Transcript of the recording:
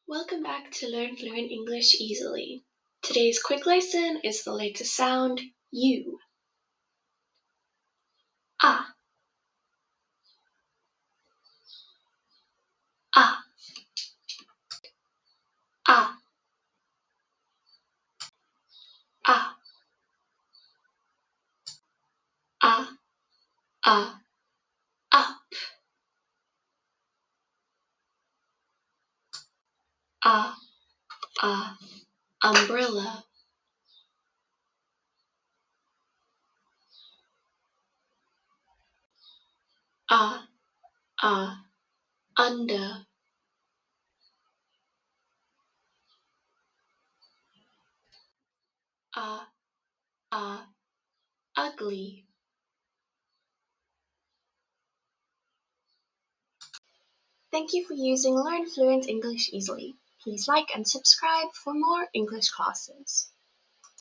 Welcome back to Learn Fluent English Easily. Today's quick lesson is the latest sound, U. Ah, ah, ah, ah, ah, ah, up, ah, ah, umbrella, ah, ah, under, ah, ah, ugly. Thank you for using Learn Fluent English Easily. Please like and subscribe for more English classes.